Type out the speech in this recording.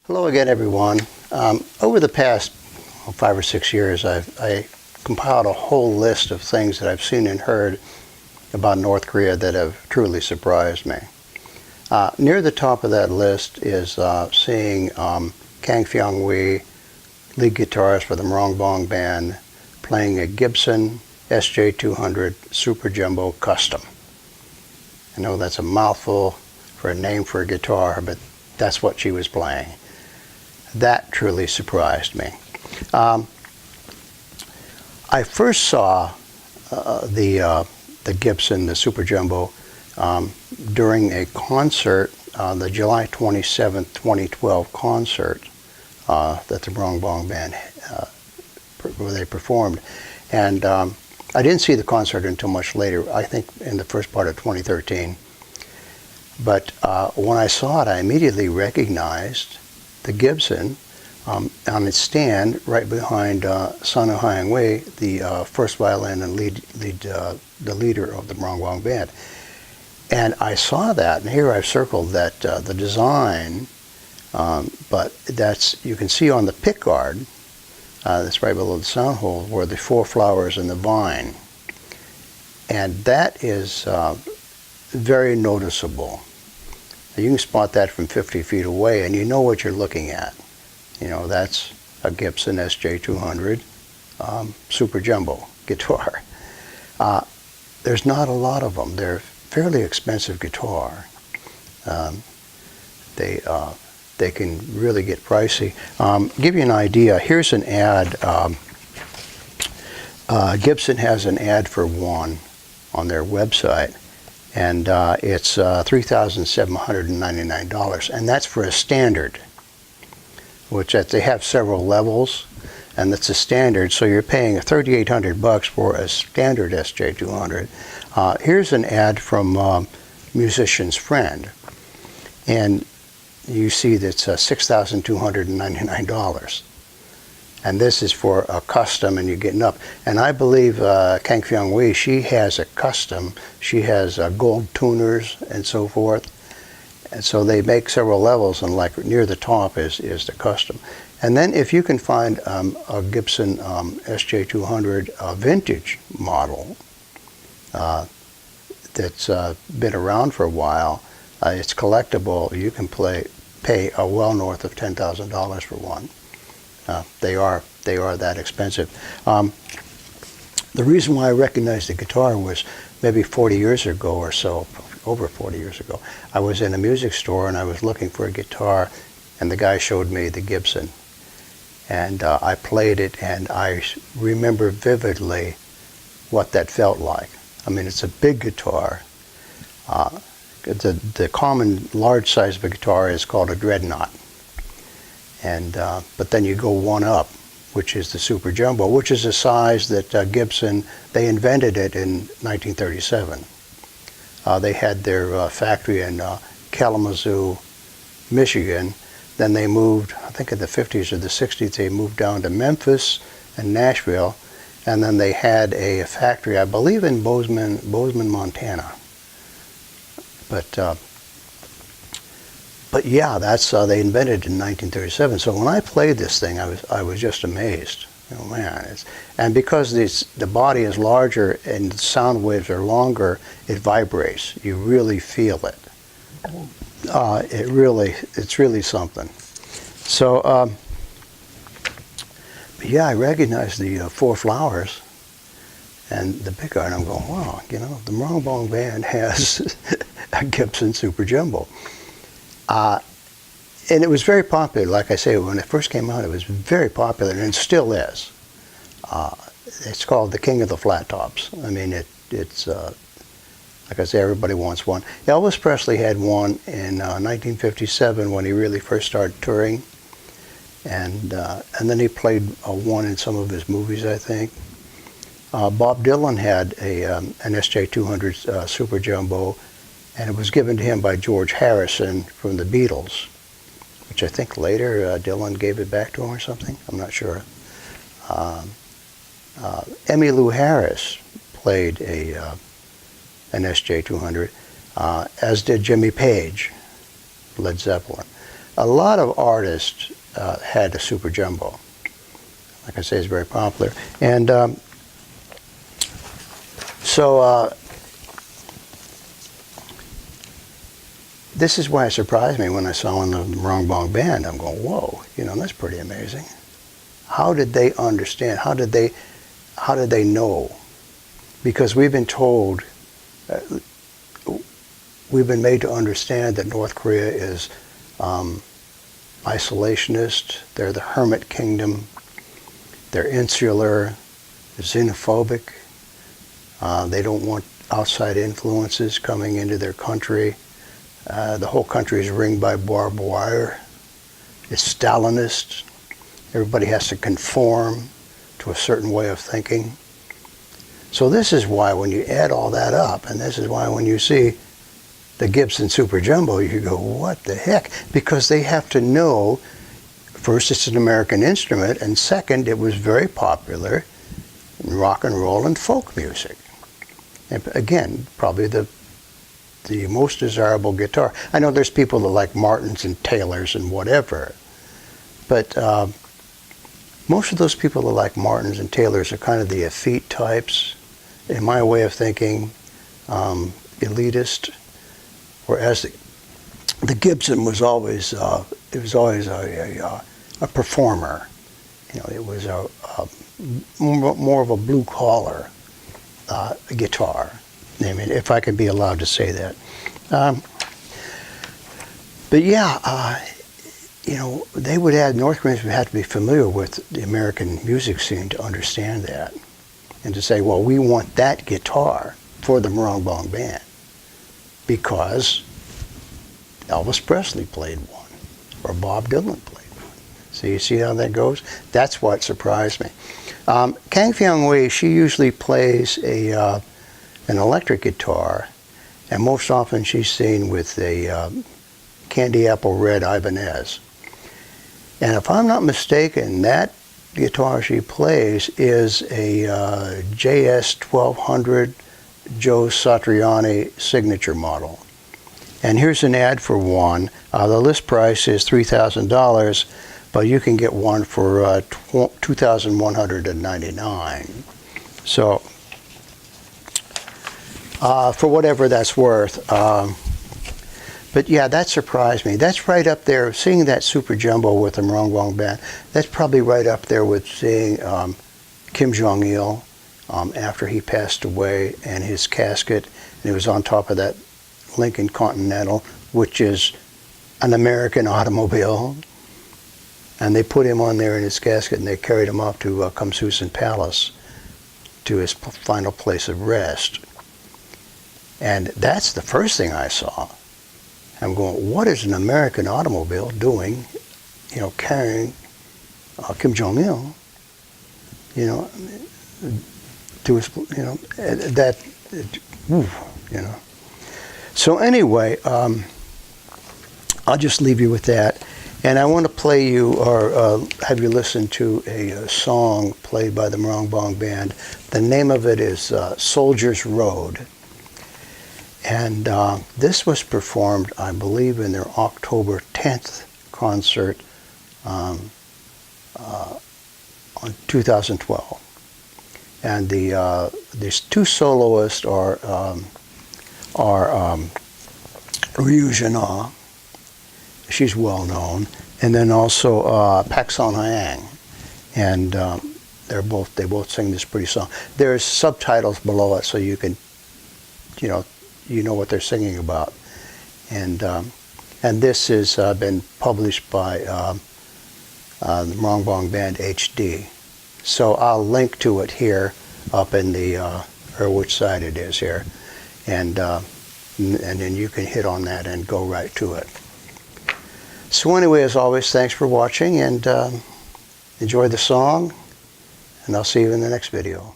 Hello again, everyone. Over the past 5 or 6 years, I compiled a whole list of things that I've seen and heard about North Korea that have truly surprised me. Near the top of that list is seeing Kang Phyong Hui, lead guitarist for the Moranbong Band, playing a Gibson SJ-200 Super Jumbo Custom. I know that's a mouthful for a name for a guitar, but that's what she was playing. That truly surprised me. I first saw the Gibson, the Super Jumbo, during a concert, the July 27th, 2012 concert that the Moranbong Band, where they performed. And I didn't see the concert until much later, I think in the first part of 2013. But when I saw it, I immediately recognized the Gibson on its stand right behind Kang Phyong Hui, the first violin and the leader of the Moranbong Band. And I saw that, and here I've circled that the design, but you can see on the pickguard, that's right below the sound hole, were the 4 flowers and the vine. And that is very noticeable. You can spot that from 50 feet away, and you know what you're looking at. You know, that's a Gibson SJ-200 Super Jumbo guitar. There's not a lot of them. They're fairly expensive guitar. They can really get pricey. Give you an idea, here's an ad. Gibson has an ad for one on their website. And it's $3,799, and that's for a standard, which they have several levels, and that's a standard. So you're paying $3,800 for a standard SJ-200. Here's an ad from Musician's Friend, and you see that's $6,299. And this is for a custom, and you're getting up. And I believe Kang Phyong Hui, she has a custom. She has gold tuners and so forth. And so they make several levels, and like near the top is the custom. And then if you can find a Gibson SJ-200 vintage model that's been around for a while, it's collectible. You can pay well north of $10,000 for one. They are that expensive. The reason why I recognized the guitar was maybe 40 years ago or so, over 40 years ago. I was in a music store and I was looking for a guitar, and the guy showed me the Gibson. And I played it, and I remember vividly what that felt like. I mean, it's a big guitar. The common large size of a guitar is called a dreadnought. And but then you go one up, which is the Super Jumbo, which is a size that Gibson, they invented it in 1937. They had their factory in Kalamazoo, Michigan. Then they moved, I think in the 50s or the 60s, they moved down to Memphis and Nashville. And then they had a factory, I believe, in Bozeman, Montana. But yeah, that's they invented it in 1937. So when I played this thing, I was just amazed. Oh man! And because the body is larger and the sound waves are longer, it vibrates. You really feel it. It's really something. So yeah, I recognized the 4 flowers and the pickguard, and I'm going, wow, you know, the Moranbong Band has a Gibson Super Jumbo. And it was very popular. Like I say, when it first came out, it was very popular, and it still is. It's called the King of the Flat Tops. I mean, it's like I say, everybody wants one. Elvis Presley had one in 1957 when he really first started touring, and then he played one in some of his movies, I think. Bob Dylan had an SJ-200 Super Jumbo, and it was given to him by George Harrison from the Beatles, which I think later Dylan gave it back to him or something. I'm not sure. Emmylou Harris played an SJ-200, as did Jimmy Page, Led Zeppelin. a lot of artists had a Super Jumbo. Like I say, it's very popular. And this is why it surprised me when I saw in the Moranbong Band. I'm going, whoa, you know, that's pretty amazing. How did they understand? How did they know? Because we've been told, we've been made to understand that North Korea is isolationist. They're the hermit kingdom. They're insular. They're xenophobic. They don't want outside influences coming into their country. The whole country is ringed by barbed wire. It's Stalinist. Everybody has to conform to a certain way of thinking. So this is why when you add all that up, and this is why when you see the Gibson Super Jumbo, you go, what the heck? Because they have to know, first, it's an American instrument, and second, it was very popular in rock and roll and folk music. And again, probably the most desirable guitar. I know there's people that like Martins and Taylors and whatever, but most of those people that like Martins and Taylors are kind of the effete types, in my way of thinking, elitist. Whereas the Gibson was always a performer. You know, it was more of a blue collar guitar. I mean, if I could be allowed to say that. But yeah, you know, North Koreans would have to be familiar with the American music scene to understand that. And to say, well, we want that guitar for the Moranbong Band because Elvis Presley played one or Bob Dylan played one. So you see how that goes? That's what surprised me. Kang Phyong Hui, she usually plays an electric guitar, and most often she's seen with a candy apple red Ibanez. And if I'm not mistaken, that guitar she plays is a JS-1200 Joe Satriani signature model. And here's an ad for one. The list price is $3,000, but you can get one for $2,199. So for whatever that's worth. But yeah, that surprised me. That's right up there, seeing that Super Jumbo with the Moranbong Band, that's probably right up there with seeing Kim Jong-il after he passed away, and his casket, and it was on top of that Lincoln Continental, which is an American automobile. And they put him on there in his casket, and they carried him off to Kumsusan Palace, to his final place of rest. And that's the first thing I saw. I'm going, what is an American automobile doing, you know, carrying Kim Jong-il, you know, to his, you know, that, you know. So anyway, I'll just leave you with that. And I want to play you, or have you listen to a song played by the Moranbong Band. The name of it is Soldier's Road. And this was performed, I believe, in their October 10th concert on 2012. And these two soloists are Ryu Jana, she's well known, and then also Pak Son Hyang, and they both sing this pretty song. There's subtitles below it, so you can, you know what they're singing about, and this has been published by the Moranbong Band HD. So I'll link to it here up in the or which side it is here, and then you can hit on that and go right to it. So anyway, as always, thanks for watching, and enjoy the song, and I'll see you in the next video.